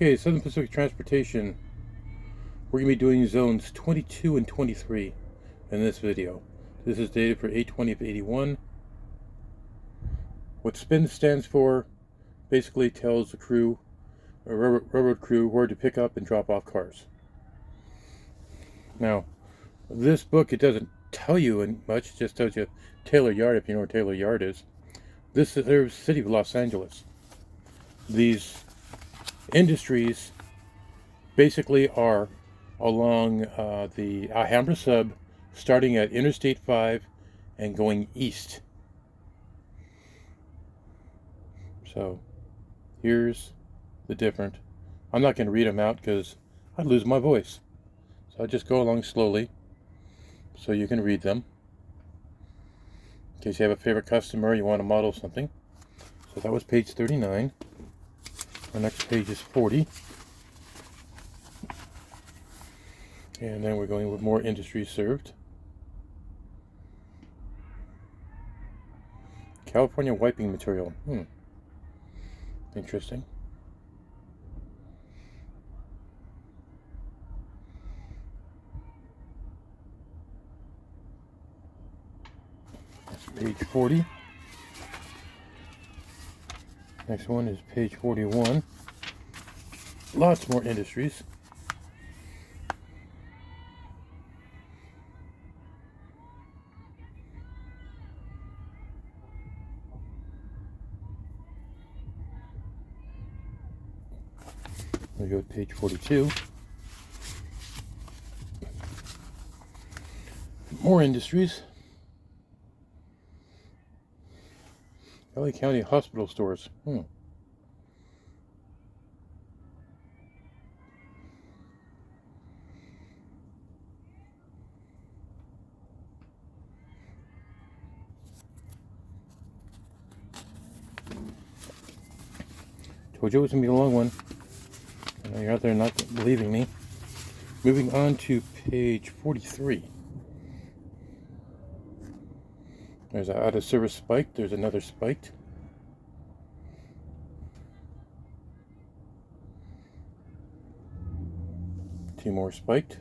Okay, Southern Pacific Transportation. We're going to be doing zones 22 and 23 in this video. This is dated for 8/20 of 81. What SPIN stands for basically tells the crew, or railroad crew, where to pick up and drop off cars. Now, this book, it doesn't tell you much, it just tells you Taylor Yard, if you know where Taylor Yard is. This is the city of Los Angeles. These industries basically are along the Alhambra sub, starting at Interstate 5 and going east. So here's the different. I'm not going to read them out because I'd lose my voice. So I'll just go along slowly so you can read them. In case you have a favorite customer, you want to model something. So that was page 39. Our next page is 40. And then we're going with more industries served. California wiping material. Interesting. That's page 40. Next one is page 41. Lots more industries. We go to page 42. More industries. LA County hospital stores. Told you it was going to be a long one. I know you're out there not believing me. Moving on to page 43. There's an out of service spiked. There's another spiked. Two more spiked.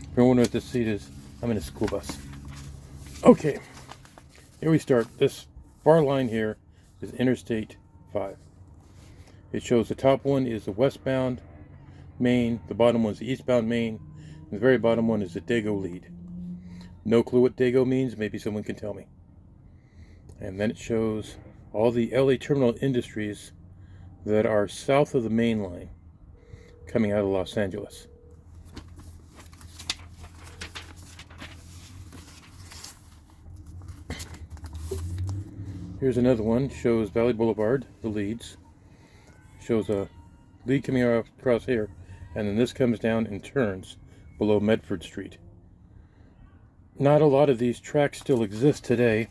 If you're wondering what this seat is, I'm in a school bus. Okay, here we start. This bar line here is Interstate 5. It shows the top one is the westbound main, the bottom one is the eastbound main, and the very bottom one is the Dago lead. No clue what Dago means, maybe someone can tell me. And then it shows all the LA terminal industries that are south of the main line coming out of Los Angeles. Here's another one, shows Valley Boulevard, the leads. Shows a lead coming across here, and then this comes down and turns below Medford Street. Not a lot of these tracks still exist today.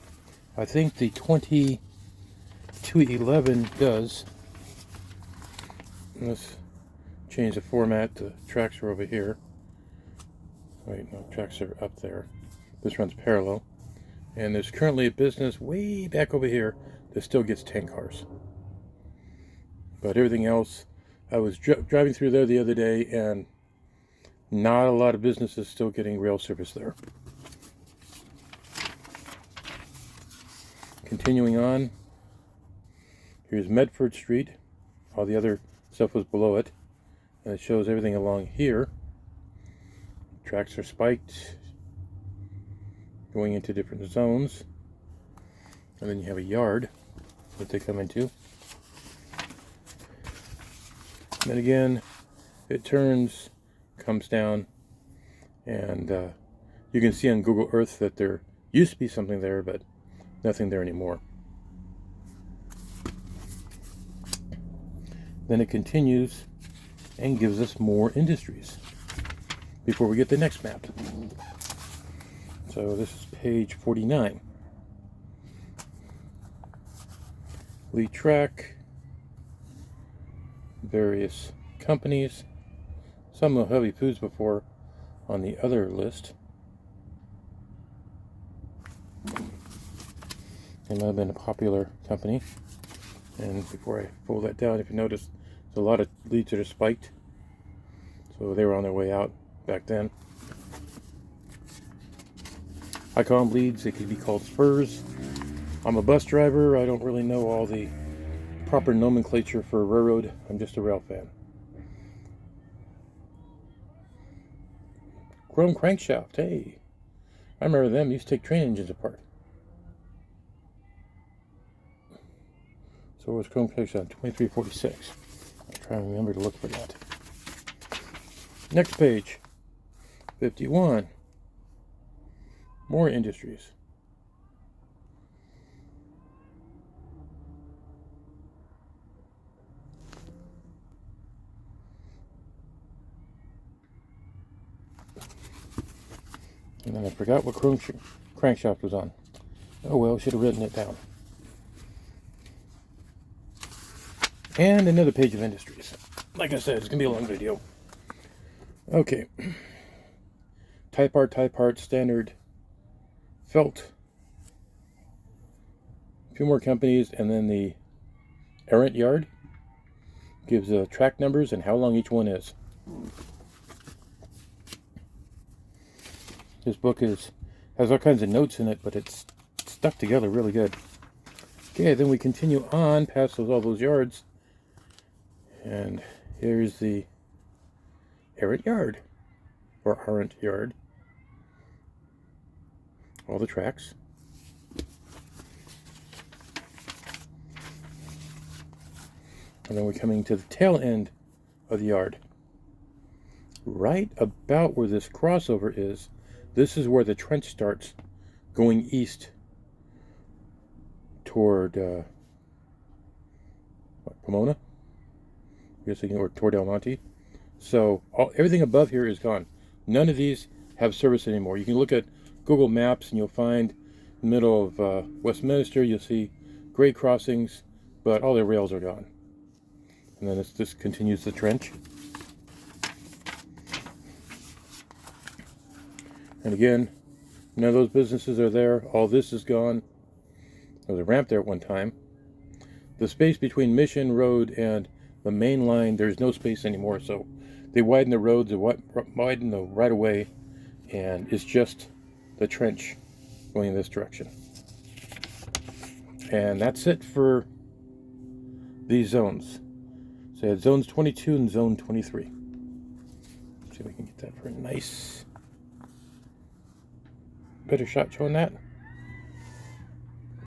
I think the 2211 does. Let's change the format. The tracks are over here. Wait, no, tracks are up there. This runs parallel. And there's currently a business way back over here that still gets 10 cars. But everything else, I was driving through there the other day, and not a lot of businesses still getting rail service there. Continuing on, here's Medford Street. All the other stuff was below it. And it shows everything along here. Tracks are spiked, going into different zones. And then you have a yard that they come into. And then again, it turns, comes down, and you can see on Google Earth that there used to be something there, but nothing there anymore. Then it continues and gives us more industries before we get the next map. So this is page 49. Lead track, various companies, some of heavy foods before on the other list. It might have been a popular company. And before I pull that down, if you notice, there's a lot of leads that are spiked. So they were on their way out back then. I call them leads. They could be called spurs. I'm a bus driver. I don't really know all the proper nomenclature for a railroad. I'm just a rail fan. Chrome crankshaft. Hey, I remember them. Used to take train engines apart. So it was chrome crankshaft 2346. I'll try and remember to look for that. Next page. 51. More industries. And then I forgot what chrome crankshaft was on. Oh well, should have written it down. And another page of industries. Like I said, it's going to be a long video. Okay. Type art, standard, felt. A few more companies, and then the errant yard gives track numbers and how long each one is. This book has all kinds of notes in it, but it's stuck together really good. Okay, then we continue on past all those yards, and here's the errant yard, or errant yard. All the tracks. And then we're coming to the tail end of the yard. Right about where this crossover is, this is where the trench starts going east toward Pomona? Or toward Del Monte. So everything above here is gone. None of these have service anymore. You can look at Google Maps and you'll find in the middle of Westminster, you'll see grade crossings, but all the rails are gone. And then this continues the trench. And again, none of those businesses are there. All this is gone. There was a ramp there at one time. The space between Mission Road and the main line, there's no space anymore. So they widen the roads, they widen the right of way, and it's just the trench going in this direction. And that's it for these zones. So I had zones 22 and zone 23. See if we can get that for a nice, better shot showing that.